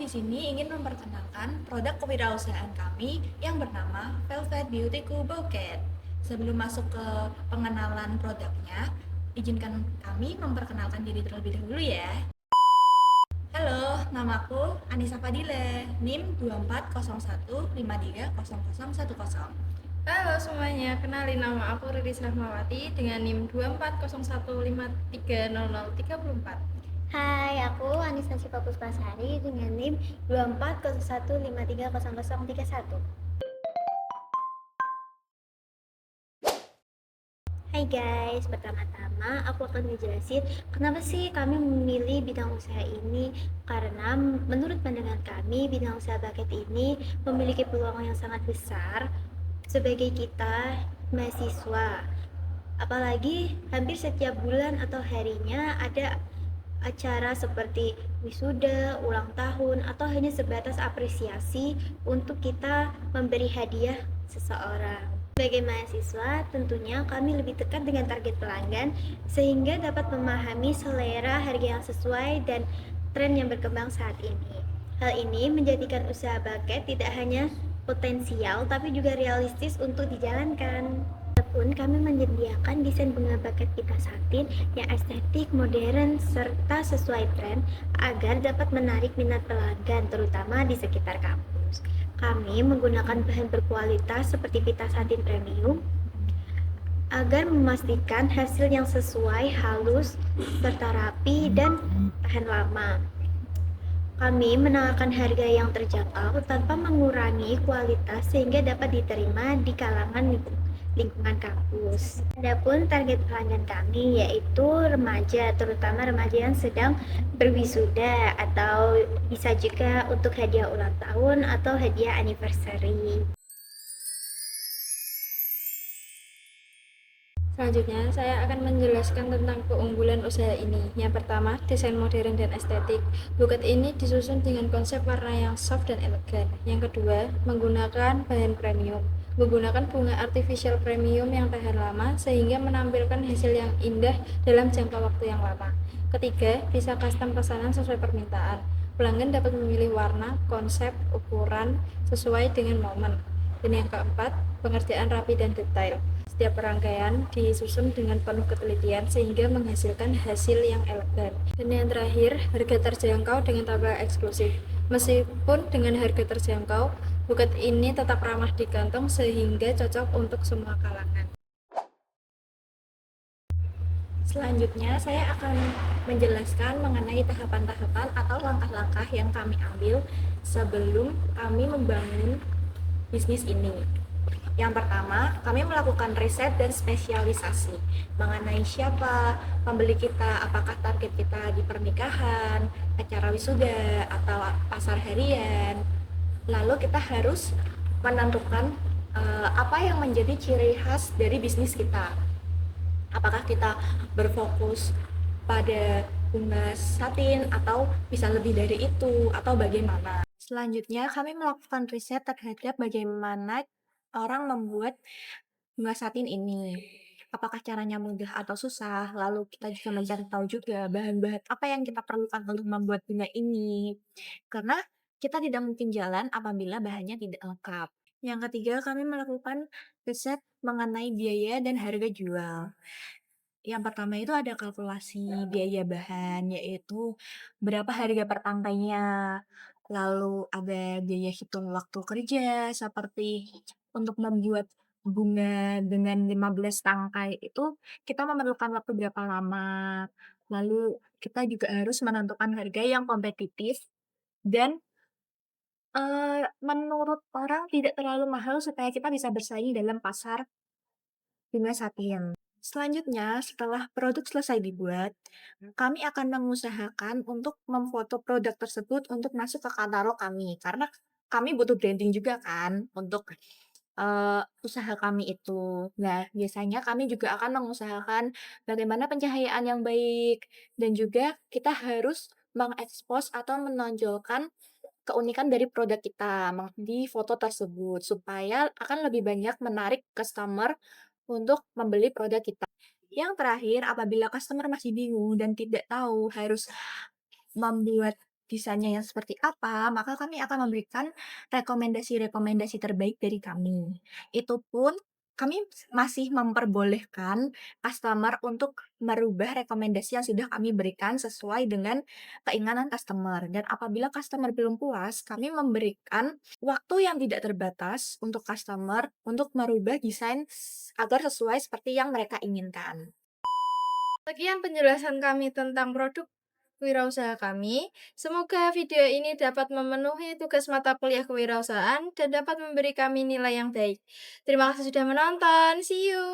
di sini ingin memperkenalkan produk kewirausahaan kami yang bernama Velvet Beauty Bouquet. Sebelum masuk ke pengenalan produknya, izinkan kami memperkenalkan diri terlebih dahulu ya. Halo, namaku Anissa Fadile, NIM 2401530010. Halo semuanya, kenalin nama aku Riris Rahmawati dengan NIM 2401530034. Hai, aku Anissa Syifa Puspasari dengan NIM 2401530031. Hai guys, pertama-tama aku akan ngejelasin kenapa sih kami memilih bidang usaha ini. Karena menurut pandangan kami, bidang usaha bucket ini memiliki peluang yang sangat besar sebagai kita mahasiswa. Apalagi hampir setiap bulan atau harinya ada acara seperti wisuda, ulang tahun, atau hanya sebatas apresiasi untuk kita memberi hadiah seseorang. Sebagai mahasiswa, tentunya kami lebih dekat dengan target pelanggan sehingga dapat memahami selera harga yang sesuai dan tren yang berkembang saat ini. Hal ini menjadikan usaha bucket tidak hanya potensial tapi juga realistis untuk dijalankan. Pun kami menyediakan desain bunga buket kita satin yang estetik, modern, serta sesuai tren agar dapat menarik minat pelanggan, terutama di sekitar kampus. Kami menggunakan bahan berkualitas seperti pita satin premium agar memastikan hasil yang sesuai, halus, serta rapi dan tahan lama. Kami menawarkan harga yang terjangkau tanpa mengurangi kualitas sehingga dapat diterima di kalangan lingkungan kampus. Adapun target pelanggan kami yaitu remaja, terutama remaja yang sedang berwisuda atau bisa juga untuk hadiah ulang tahun atau hadiah anniversary. Selanjutnya, saya akan menjelaskan tentang keunggulan usaha ini. Yang pertama, desain modern dan estetik. Buket ini disusun dengan konsep warna yang soft dan elegan. Yang kedua, menggunakan bahan premium. Menggunakan bunga artificial premium yang tahan lama sehingga menampilkan hasil yang indah dalam jangka waktu yang lama. Ketiga, bisa custom pesanan sesuai permintaan. Pelanggan dapat memilih warna, konsep, ukuran sesuai dengan momen. Dan yang keempat, pengerjaan rapi dan detail. Setiap rangkaian disusun dengan penuh ketelitian sehingga menghasilkan hasil yang elegan. Dan yang terakhir, harga terjangkau dengan tambah eksklusif. Meskipun dengan harga terjangkau, buket ini tetap ramah di kantong sehingga cocok untuk semua kalangan. Selanjutnya, saya akan menjelaskan mengenai tahapan-tahapan atau langkah-langkah yang kami ambil sebelum kami membangun bisnis ini. Yang pertama, kami melakukan riset dan spesialisasi mengenai siapa pembeli kita, apakah target kita di pernikahan, acara wisuda, atau pasar harian. Lalu kita harus menentukan apa yang menjadi ciri khas dari bisnis kita. Apakah kita berfokus pada bunga satin atau bisa lebih dari itu atau bagaimana. Selanjutnya kami melakukan riset terhadap bagaimana orang membuat bunga satin ini. Apakah caranya mudah atau susah? Lalu kita juga mencari tahu juga bahan-bahan apa yang kita perlukan untuk membuat bunga ini. Karena kita tidak mungkin jalan apabila bahannya tidak lengkap. Yang ketiga, kami melakukan riset mengenai biaya dan harga jual. Yang pertama itu ada kalkulasi biaya bahan, yaitu berapa harga per tangkainya. Lalu ada biaya hitung waktu kerja, seperti untuk membuat bunga dengan 15 tangkai itu kita memerlukan waktu berapa lama. Lalu kita juga harus menentukan harga yang kompetitif dan menurut orang tidak terlalu mahal supaya kita bisa bersaing dalam pasar bunga satin. Selanjutnya, setelah produk selesai dibuat, kami akan mengusahakan untuk memfoto produk tersebut untuk masuk ke katalog kami. Karena kami butuh branding juga kan untuk usaha kami itu. Nah, biasanya kami juga akan mengusahakan bagaimana pencahayaan yang baik dan juga kita harus mengekspos atau menonjolkan keunikan dari produk kita di foto tersebut supaya akan lebih banyak menarik customer untuk membeli produk kita. Yang terakhir, apabila customer masih bingung dan tidak tahu harus membuat desainnya yang seperti apa, maka kami akan memberikan rekomendasi-rekomendasi terbaik dari kami. Itu pun kami masih memperbolehkan customer untuk merubah rekomendasi yang sudah kami berikan sesuai dengan keinginan customer. Dan apabila customer belum puas, kami memberikan waktu yang tidak terbatas untuk customer untuk merubah desain agar sesuai seperti yang mereka inginkan. Sekian penjelasan kami tentang produk wirausaha kami. Semoga video ini dapat memenuhi tugas mata kuliah kewirausahaan dan dapat memberi kami nilai yang baik. Terima kasih sudah menonton. See you.